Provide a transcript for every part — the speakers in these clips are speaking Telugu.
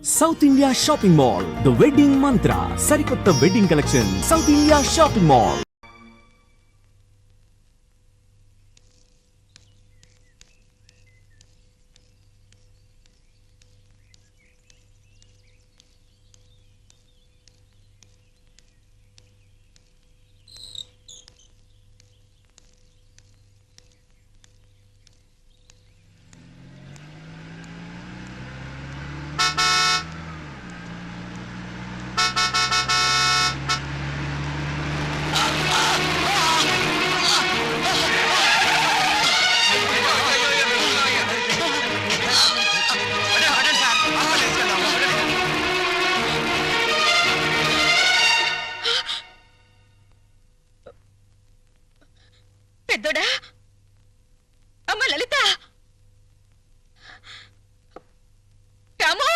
South India shopping mall the wedding Mantra సరికొత్త wedding collection South India shopping mall. పెద్దోడా అమ్మ లలిత రాము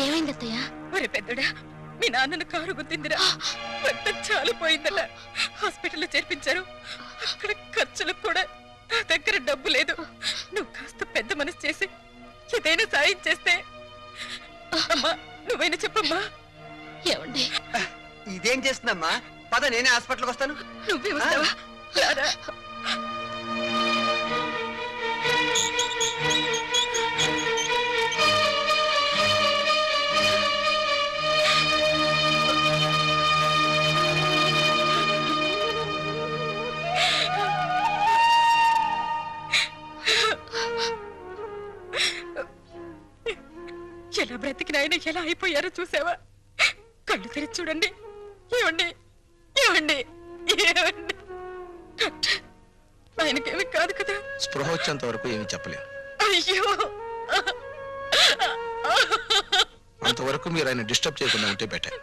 ఏమైంది అత్తయ్య? ఒరే పెద్దోడా మీ నాన్నను కారు గుద్దిందిరా, రక్తం చాలిపోయిందలా హాస్పిటల్లో చేర్పించారు. అక్కడ ఖర్చులకు కూడా నా దగ్గర డబ్బు లేదు. నువ్వు కాస్త పెద్ద మనసు చేసి ఏదైనా సాయం చేస్తే. అమ్మా నువ్వైనా చెప్పమ్మా. ఏమండి ఇదేం చేస్తుందమ్మా? పద నేనే హాస్పిటల్కి వస్తాను. నువ్వే వస్తావా? రారా. ఎలా బ్రతికిన ఆయన ఎలా అయిపోయారో చూసావా? కళ్ళు తెరిచి చూడండి. ఏమండి ఏమండి ఏమండి? ఆయనకేమి కాదు కదా? స్పృహ వచ్చేంత వరకు ఏమి చెప్పలేము. అయ్యో అంతవరకు మీరు ఆయన డిస్టర్బ్ చేయకుండా ఉంటే బెటర్.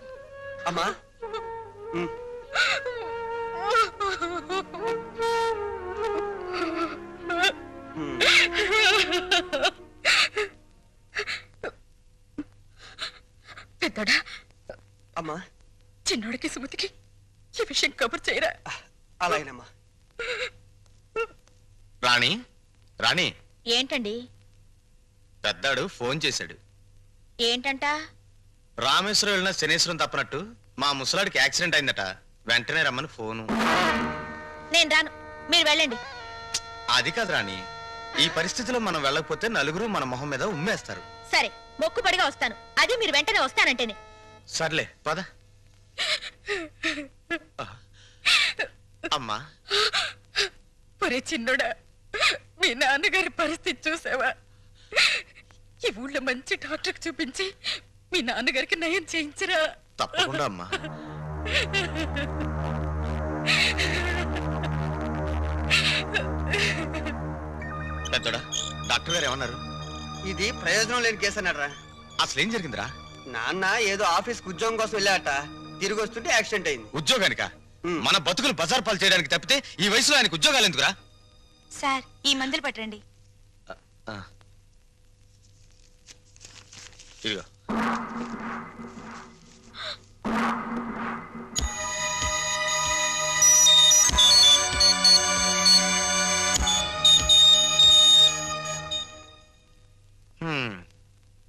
అమ్మా పెద్దోడా అమ్మా చిన్నోడికి సుమతికి ఈ విషయం కబుర్ చేయరా. అలాగేనమ్మా. రాణి రాణి ఏంటండి? పెద్దాడు ఫోన్ చేశాడు. ఏంటంట? రామేశ్వరం వెళ్ళిన శనేశ్వరం తప్పనట్టు మా ముసలాడికి యాక్సిడెంట్ అయిందట, వెంటనే రమ్మని ఫోను. నేను రాను, మీరు వెళ్ళండి. అది కాదు రాణి, ఈ పరిస్థితిలో మనం వెళ్ళకపోతే నలుగురు మన మొహం మీద ఉమ్మేస్తారు. సరే మొక్కుపడిగా వస్తాను, అది మీరు వెంటనే వస్తానంటేనే. సర్లే పద. అమ్మా ఒరే చిన్నోడా, మీ నాన్నగారి పరిస్థితి చూసావా? ఈ ఊళ్ళో మంచి డాక్టర్కి చూపించి మీ నాన్నగారికి నయం చేయించరా. తప్పకుండా అమ్మా. పెద్దోడా డాక్టర్ గారు ఏమన్నారు? ఇది ప్రయోజనం లేని కేసు అన్నారా? అసలు ఏం జరిగిందిరా? నాన్న ఏదో ఆఫీస్కి ఉద్యోగం కోసం వెళ్ళాట, తిరిగి వస్తుంటే యాక్సిడెంట్ అయింది. ఉద్యోగానిక? మన బతుకులు బజార్ పాలు చేయడానికి తప్పితే ఈ వయసులో ఆయనకు ఉద్యోగాలు ఎందుకురా? సార్ ఈ మందులు పట్టండి. ఇదిగో.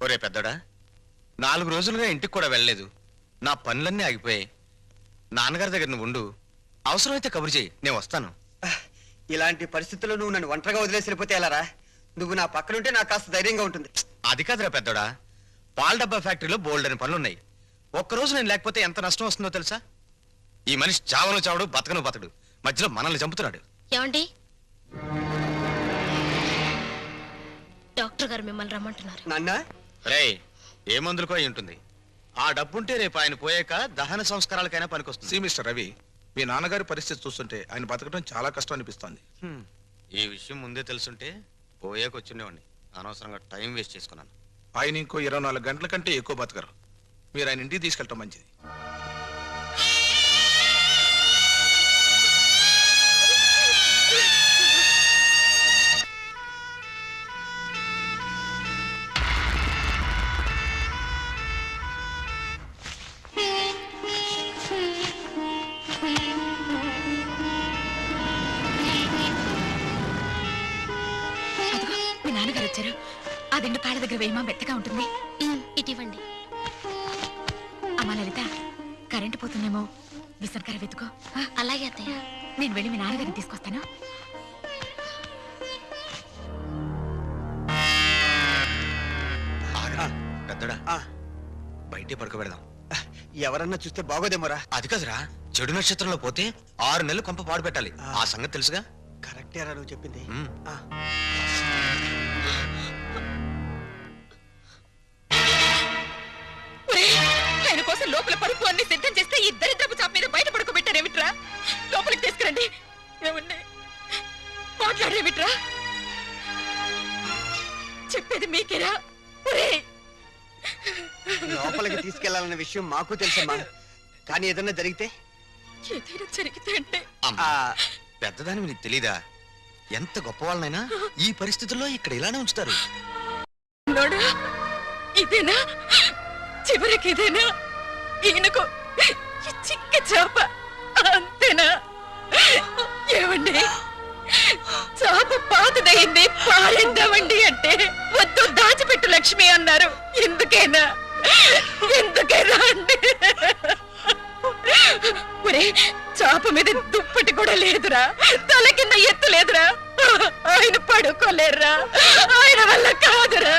ఒరే పెద్దోడా, 4 రోజులుగా ఇంటికి కూడా వెళ్ళలేదు. నా పనులన్నీ ఆగిపోయాయి. నాన్నగారి దగ్గర నువ్వు ఉండు, అవసరమైతే కబురు చేయి, నేను వస్తాను. ఇలాంటి పరిస్థితుల్లో నువ్వు నన్ను ఒంటరిగా వదిలేసి వెళ్ళిపోతే ఎలారా? నువ్వు నా పక్కనుంటే నాకు కాస్త ధైర్యంగా ఉంటుంది. అది కాదురా పెద్దోడా, పాల డబ్బా ఫ్యాక్టరీలో బోల్డని పనులున్నాయి. ఒక్కరోజు నేను లేకపోతే ఎంత నష్టం వస్తుందో తెలుసా? ఈ మనిషి చావను చావడు, బతకను బతడు, మధ్యలో మనల్ని చంపుతున్నాడు. ఏమండి? డాక్టర్ గారు మిమ్మల్ని రమ్మంటున్నారు. నాన్న రే, ఏ మందులకో అయి ఉంటుంది. ఆ డబ్బుంటే రేపు ఆయన పోయాక దహన సంస్కారాలకైనా పనికొస్తుంది. మిస్టర్ రవి, మీ నాన్నగారి పరిస్థితి చూస్తుంటే ఆయన బతకడం చాలా కష్టం అనిపిస్తోంది. ఈ విషయం ముందే తెలుసుంటే పోయాక వచ్చిండేవాడిని. అనవసరంగా టైం వేస్ట్ చేసుకున్నాను. ఆయన ఇంకో 24 గంటల కంటే ఎక్కువ బతకరు. మీరు ఆయన ఇంటికి తీసుకెళ్ళటం మంచిది. దగ్గర వేయమా, మెత్తగా ఉంటుంది. ఇటివ్వండి. అమ్మా లలిత, కరెంటు పోతుందేమో, విసర్కర వెతుకో. అలాగే అత్తయ్య. నేను వెళ్ళి మీ నాన్నగారిని తీసుకొస్తాను. ఆగరా, పెద్దడా ఆ, బయటే పడుకోబెడదాం. ఎవరన్నా చూస్తే బాగోదేమోరా. అది కదరా, చెడు నక్షత్రంలో పోతే 6 నెలలు కొంప పాడు పెట్టాలి. ఆ సంగతి తెలుసుగా. కరెక్టేరా నువ్వు చెప్పింది. ఉమ్. ఆ, ఒరేయ్, ఆయన కోసం లోపల పరుపు అన్ని సిద్ధం చేస్తే ఈ దరిద్రపు చాప మీద బయట పడుకోబెట్టారేమిట్రా? లోపలికి తీసుకురండి. ఏమన్నా మాట్లాడేమిట్రా? చెప్పేది మీకేరా? ఒరేయ్, లోపలికి తీసుకెళ్లాలన్న విషయం మాకు తెలుసమ్మా. కానీ ఏదన్నా జరిగితే ఏదైనా జరిగితే అంటే అమ్మా, ఆ, పెద్దదాని నీకు తెలీదా? ఎంత గొప్ప వాళ్ళనైనా ఈ పరిస్థితుల్లో ఇక్కడ ఇలానే ఉంచుతారు. నోడా, ఇదేనా చివరికి? ఇదేనా ఈయనకు ఈ చిక్క చేప అంతేనా? ఏమండి, చేప పాతదయింది, పారేద్దామండి అంటే వద్దు, దాచిపెట్టు లక్ష్మి అన్నారు. ఎందుకైనా అండి? ఒరే, చేప మీద దుప్పటి కూడా లేదురా, తల కింద ఎత్తు లేదురా. ఆయన పడుకోలేరురా, ఆయన వల్ల కాదురా,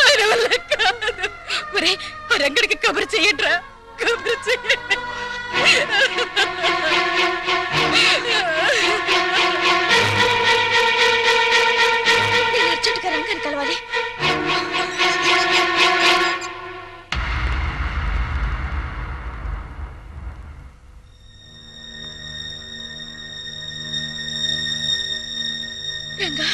ఆయన వల్ల కాదు. ఒరే, ఆ రంగడికి కబురు చెయ్యండిరా, కబురు చెయ్యండి. నేను అర్జెంటుగా రంగాన్ని కలవాలి. రంగా,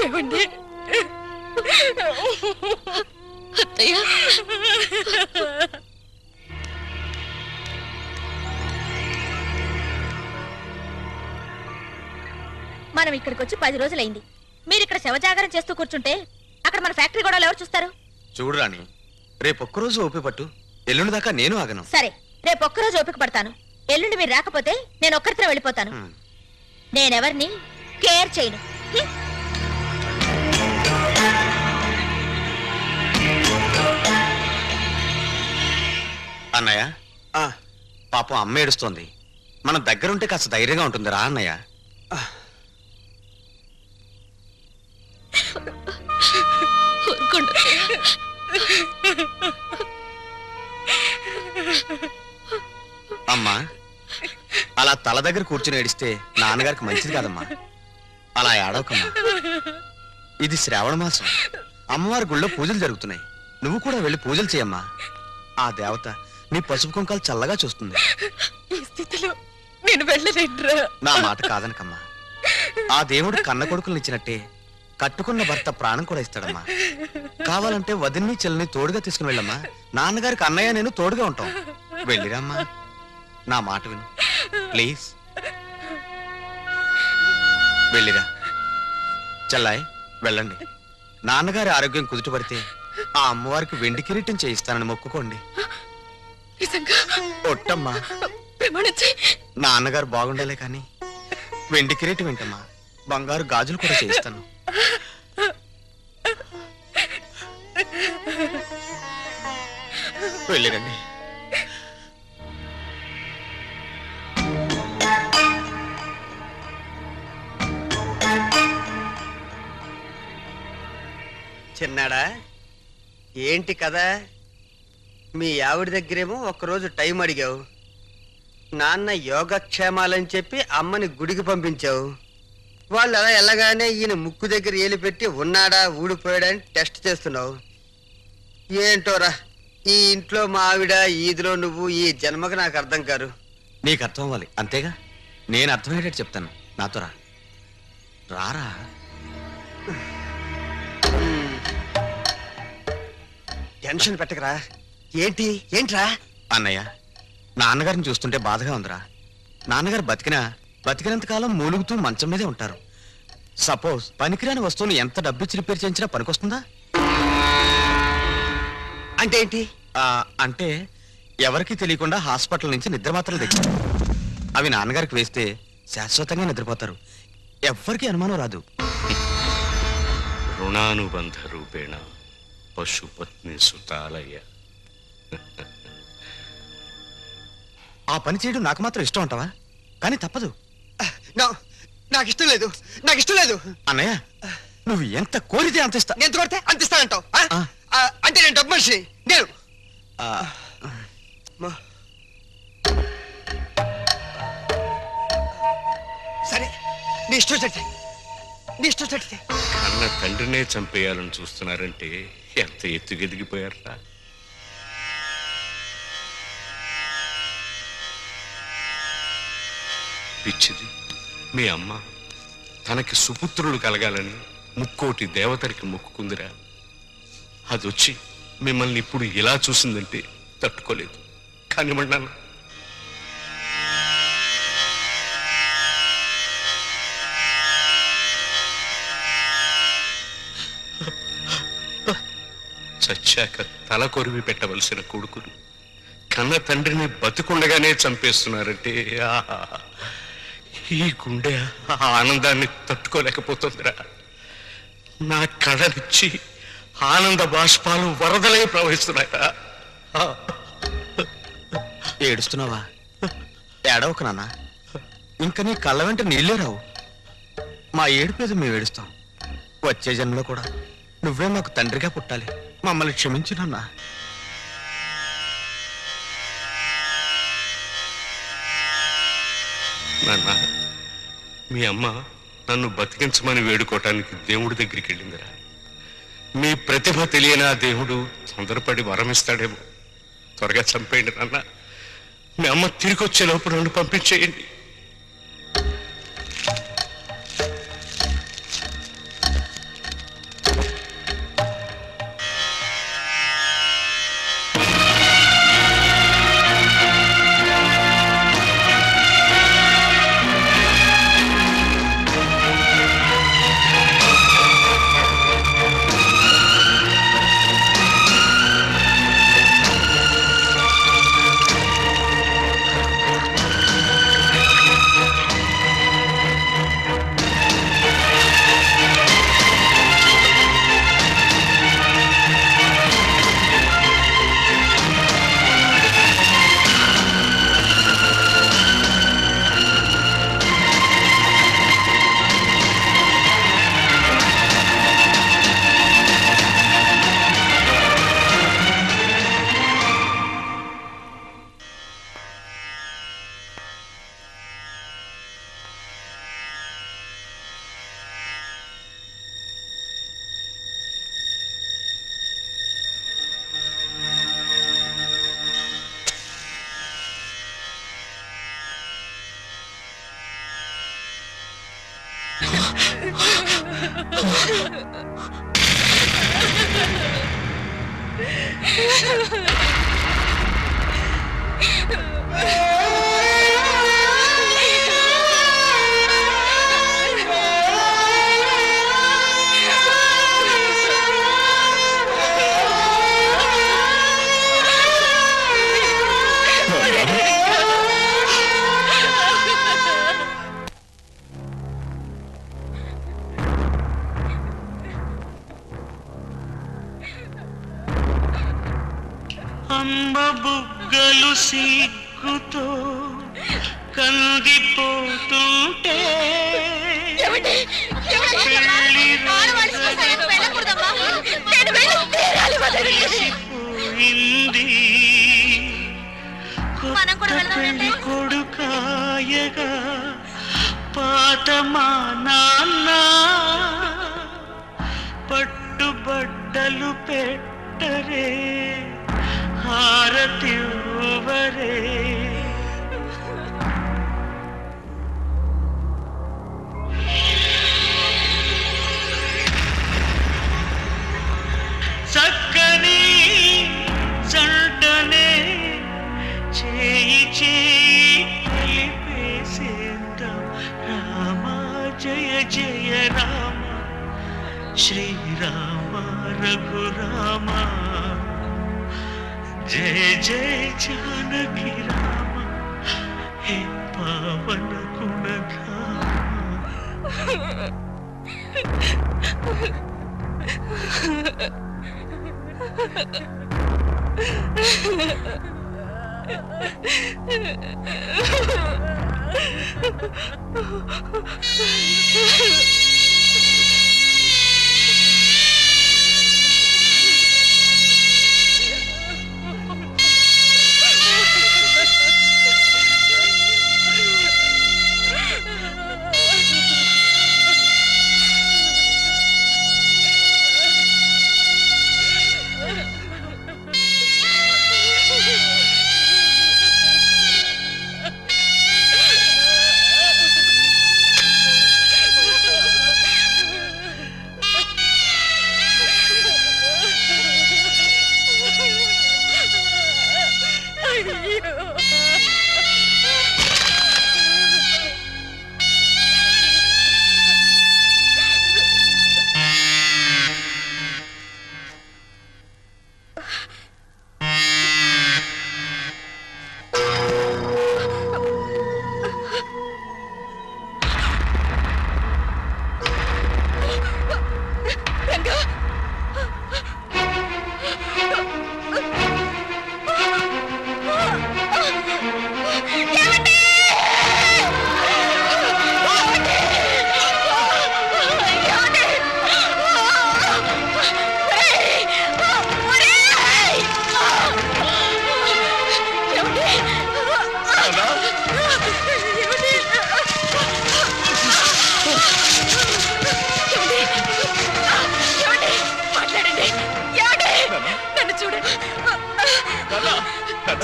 ఏమండి? అత్తయ్య. మనం ఇక్కడికి వచ్చి 10 రోజులైంది. మీరు ఇక్కడ శవజాగరం చేస్తూ కూర్చుంటే అక్కడ మన ఫ్యాక్టరీ కూడా ఎవరు చూస్తారు? చూడు రాణి, రేపొక్కరోజు ఓపి పట్టు, ఎల్లుండి దాకా నేను ఆగను. సరే, రేపు ఒక్కరోజు ఓపిక పడతాను. ఎల్లుండి మీరు రాకపోతే నేను ఒక్కరితో వెళ్ళిపోతాను. హ్మ్. నేనెవరిని కేర్ చేయను. హ్మ్. అన్నయ్య, ఆ, పాపం అమ్మ ఏడుస్తోంది. మన దగ్గరుంటే కాస్త ధైర్యంగా ఉంటుంది రా అన్నయ్య. ఊరుకోండి అత్తయ్య. అమ్మా, అలా తల దగ్గర కూర్చుని ఏడిస్తే నాన్నగారికి మంచిది కాదమ్మా. అలా ఏడవకమ్మా. ఇది శ్రావణ మాసం, అమ్మవారి గుళ్ళో పూజలు జరుగుతున్నాయి. నువ్వు కూడా వెళ్ళి పూజలు చేయమ్మా. ఆ దేవత నీ పసుపు కుంకాలు చల్లగా చూస్తుంది. ఈ స్థితిలో నేను వెళ్ళలేనురా. నా మాట కాదనకమ్మా. ఆ దేవుడు కన్న కొడుకులను ఇచ్చినట్టే కట్టుకున్న భర్త ప్రాణం కూడా ఇస్తాడమ్మా. కావాలంటే వదిన్ని చెల్లిని తోడుగా తీసుకుని వెళ్ళమ్మా. నాన్నగారికి అన్నయ్య నేను తోడుగా ఉంటాం. వెళ్ళిరమ్మా, నా మాట విను ప్లీజ్. వెళ్ళిరా చెల్లాయ్, వెళ్ళండి. నాన్నగారి ఆరోగ్యం కుదుటపడితే ఆ అమ్మవారికి వెండి కిరీటం చేయిస్తానని మొక్కుకోండి. నిజంగా ఒట్టమ్మా, ప్రమాణించి నాన్నగారు బాగుండాలే కానీ వెండి కిరీటం ఏంటమ్మా, బంగారు గాజులు కూడా చేయిస్తాను. వెళ్ళిరండి. చిన్నాడా, ఏంటి కదా? మీ ఆవిడ దగ్గరేమో ఒక్కరోజు టైం అడిగావు. నాన్న యోగక్షేమాలని చెప్పి అమ్మని గుడికి పంపించావు. వాళ్ళు అలా వెళ్ళగానే ఈయన ముక్కు దగ్గర ఏలి పెట్టి ఉన్నాడా ఊడిపోయాడా అని టెస్ట్ చేస్తున్నావు. ఏంటోరా, ఈ ఇంట్లో మా ఆవిడ, ఈదిలో నువ్వు, ఈ జన్మకు నాకు అర్థం కారు. నీకు అర్థం అవ్వాలి అంతేగా. నేను అర్థమయ్యేటట్టు చెప్తాను. నాతో రా. రారా. టెన్షన్ పెట్టకరా. ఏంట్రా? అన్నయ్య, నాన్నగారిని చూస్తుంటే బాధగా ఉందిరా. నాన్నగారు బతికినంత కాలం మూలుగుతూ మంచం మీదే ఉంటారు. సపోజ్ పనికిరాని వస్తువుని ఎంత డబ్బిచ్చి రిపేర్ చేయించినా పనికొస్తుందా? అంటే ఏంటి? అంటే ఎవరికీ తెలియకుండా హాస్పిటల్ నుంచి నిద్ర మాత్రలు తెచ్చాను. అవి నాన్నగారికి వేస్తే శాశ్వతంగా నిద్రపోతారు. ఎవ్వరికీ అనుమానం రాదు. రుణానుబంధ రూపేణ పశుపత్ని సుతాలయ్య. ఆ పని చేయడం నాకు మాత్రం ఇష్టం అంటావా? కానీ తప్పదు. నాకు ఇష్టం లేదు, నాకు ఇష్టం లేదు. అన్నయ్య, నువ్వు ఎంత కోరితే అంత ఇస్తా. ఎంత కొడితే అంత ఇస్తానంటావు? అంటే నేను డబ్బు మనిషి. నేను సరే, నీ ఇష్టం చెడితే, నీ ఇష్టం చెడితే. కన్న తండ్రినే చంపేయాలని చూస్తున్నారంటే ఎంత ఎత్తుకెదిగిపోయారా? పిచ్చిది, మీ అమ్మ తనకి సుపుత్రులు కలగాలని ముక్కోటి దేవతరికి మొక్కుకుందిరా. అదొచ్చి మిమ్మల్ని ఇప్పుడు ఇలా చూసిందంటే తట్టుకోలేదు. కానివ్వండి. చచ్చాక తల కొరివి పెట్టవలసిన కొడుకును కన్న తండ్రిని బతికుండగానే చంపేస్తున్నారంటే ఈ గుండె ఆనందాన్ని తట్టుకోలేకపోతుందిరా. నా కళ్ళనిచ్చి ఆనంద బాష్పాలు వరదలై ప్రవహిస్తున్నాయా? ఏడుస్తున్నావా? ఏడవకు నాన్న. ఇంకా నీ కళ్ళ వెంట నీళ్ళే రావు. మా ఏడుపేది మేము ఏడుస్తాం. వచ్చే జన్మలో కూడా నువ్వే మాకు తండ్రిగా పుట్టాలి. మమ్మల్ని క్షమించు నాన్న. నాన్న, మీ అమ్మ నన్ను బతికించమని వేడుకోవటానికి దేవుడి దగ్గరికి వెళ్ళిందిరా. మీ ప్రతిభ తెలియని ఆ దేవుడు తొందరపడి వరమిస్తాడేమో. త్వరగా చంపేయండి నాన్న. మీ అమ్మ తిరిగి వచ్చే లోపు నన్ను పంపించేయండి. అమ్మ బుగ్గలు సిగ్గుతో కందిపోతుంటే పోయింది పెళ్లి కొడుకాయగా పాత మా నాన్న పట్టుబట్టలు పెట్టరే హారతివ్వరే చక్కని జంటనే చేయి చేయి కలిపేసేద్దాం రామ జయ జయ రామ శ్రీరామ రఘురామ జయ జయ జానకి రామ హే పావన గుణధామ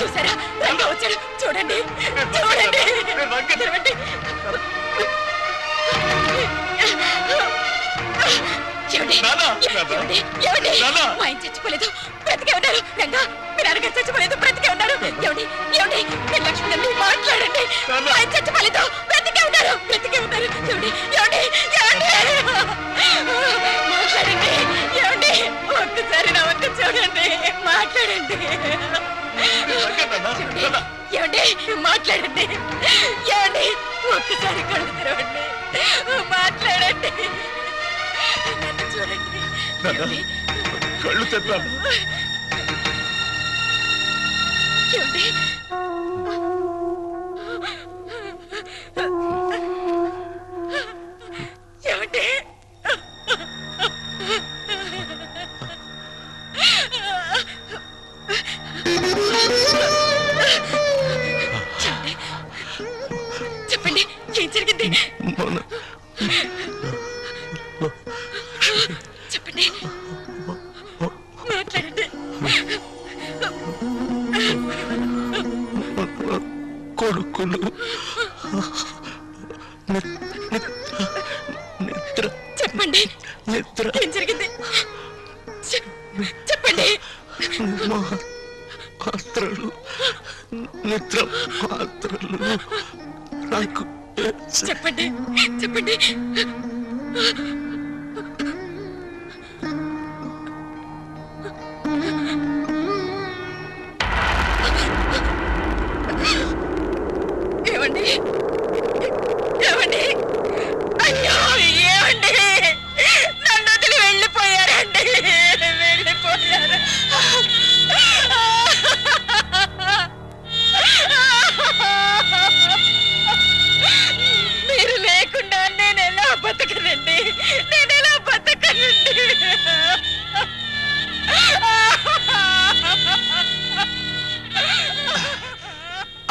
చూసారా రంగా వచ్చాడు చూడండి చూడండి తెరవండి. ఏమండి? ఏమండి? మా ఆయన చచ్చిపోలేదు బ్రతికే ఉన్నారు. రంగా మీరు అరగారు చచ్చిపోలేదు బ్రతికే ఉన్నారు. ఏమండి ఏమండి మీరు లక్ష్మి మాట్లాడండి. మా ఆయన చచ్చిపోలేదు బ్రతికే ఉన్నారు బ్రతికే ఉన్నారు. ఏమండి ఏమండి ఏమండి మాట్లాడండి. ఏమండి ఒక్కసారి నా వంక చూడండి మాట్లాడండి. ఏమండి మాట్లాడండి. ఏమండి ఒక్కసారి కళ్ళు తెరవండి మాట్లాడండి. నన్ను చూడండి. కళ్ళు తెద్దాం. ఏమండి ఏమండి చెప్పండి ఏం జరిగింది చెప్పండి మాట్లాడండి. కొడుకులు నిద్ర చెప్పండి నిద్ర ఏం జరిగింది చెప్పండి. మాత్రలు నిద్ర మాత్రలు నాకు చెప్పండి చెప్పండి. ఏమండి ఏమండి అయ్యో ఏమండి నన్ను వదిలి వెళ్ళిపోయారండి వెళ్ళిపోయారు. మీరు లేకుండా నేను ఎలా బతకనండి నేను ఎలా బతకనండి.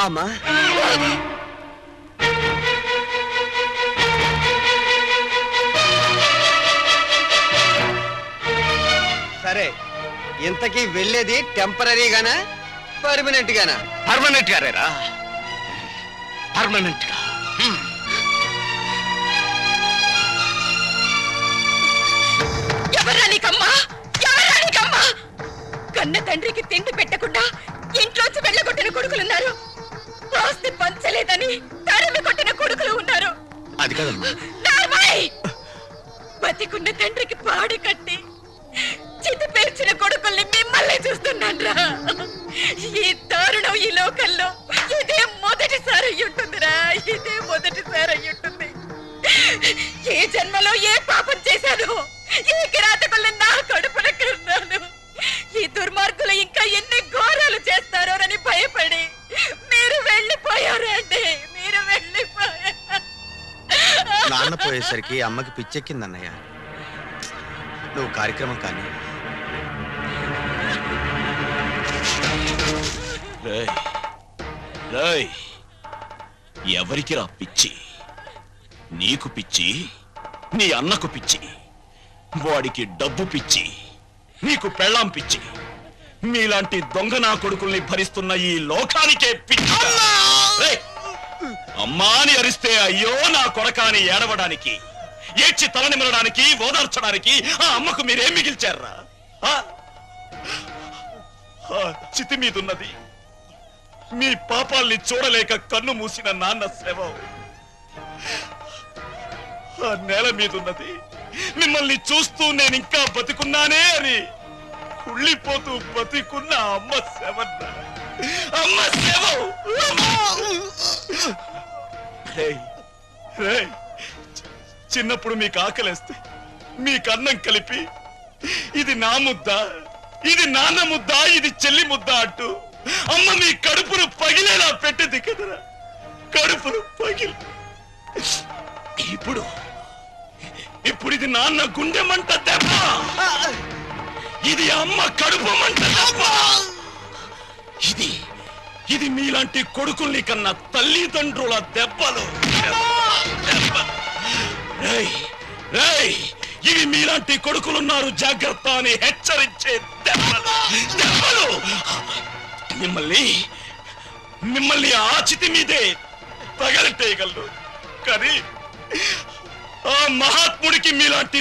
అమ్మా సరే ఇంతకీ వెళ్ళేది టెంపరీగానా పర్మనెంట్ గానా? పర్మనెంట్ గారేరా పర్మనెంట్ గా. ఎవరా నీకమ్మా ఎవరా నీకమ్మా? కన్న తండ్రికి తిండి పెట్టకుండా ఇంట్లోంచి వెళ్ళగొట్టిన కొడుకులున్నారు. ఆస్తి పంచలేదని తరిమి కొట్టిన కొడుకులు ఉన్నారు. అది కదమ్మా. నార్మల్ బతికున్న తండ్రికి పాడి కట్టి ఇది పేర్చిన కొడుకుల్ని మిమ్మల్ని చూస్తున్నాన్రా. ఈ దారుణం ఈ లోకంలో ఇదే మొదటిసారి అయ్యుంటుందిరా, ఇదే మొదటిసారి అయ్యుంటుంది. ఏ జన్మలో ఏ పాపం చేశాను, ఏ కిరాతకుల్ని నా కడుపున కన్నాను. ఈ దుర్మార్గులు ఇంకా ఎన్ని ఘోరాలు చేస్తారోనని భయపడి మీరు వెళ్ళిపోయారండి, మీరు వెళ్ళిపోయారు. నాన్న పోయేసరికి అమ్మకి పిచ్చెక్కిందన్నయ్య. నువ్వు కార్యక్రమం కానీ ఎవరికి రా పిచ్చి? నీకు పిచ్చి, నీ అన్నకు పిచ్చి, వాడికి డబ్బు పిచ్చి, నీకు పెళ్ళాం పిచ్చి. మీలాంటి దొంగ నా కొడుకుల్ని భరిస్తున్న ఈ లోకానికే పిచ్చి. అమ్మా అని అరిస్తే అయ్యో నా కొడకాని ఏడవడానికి, ఏడ్చి తలనిమరడానికి, ఓదార్చడానికి ఆ అమ్మకు మీరేం మిగిల్చారా? చితి మీదున్నది మీ పాపాల్ని చూడలేక కన్ను మూసిన నాన్న శవం. ఆ నేల మీదున్నది మిమ్మల్ని చూస్తూ నేనింకా బతికున్నానే అని కుళ్ళిపోతూ బతికున్న అమ్మ శవన్న, అమ్మ శవం. చిన్నప్పుడు మీకు ఆకలేస్తే మీకు అన్నం కలిపి ఇది నా ముద్ద, ఇది నాన్న ముద్ద, ఇది చెల్లి ముద్ద అంటూ అమ్మ మీ కడుపును పగిలేలా పెట్టింది కదరా, కడుపును పగిలి. ఇప్పుడు ఇది నాన్న గుండె మంట దెబ్బ, ఇది అమ్మ కడుపు మంట దెబ్బ. ఇది మీలాంటి కొడుకుల్ని కన్నా తల్లిదండ్రుల దెబ్బలు. ఇవి మీలాంటి కొడుకులున్నారు జాగ్రత్త అని హెచ్చరించే దెబ్బలు. మిమ్మల్ని ఆచితి మీదే తగలెట్టేయగలరు, కానీ ఆ మహాత్ముడికి మీలాంటి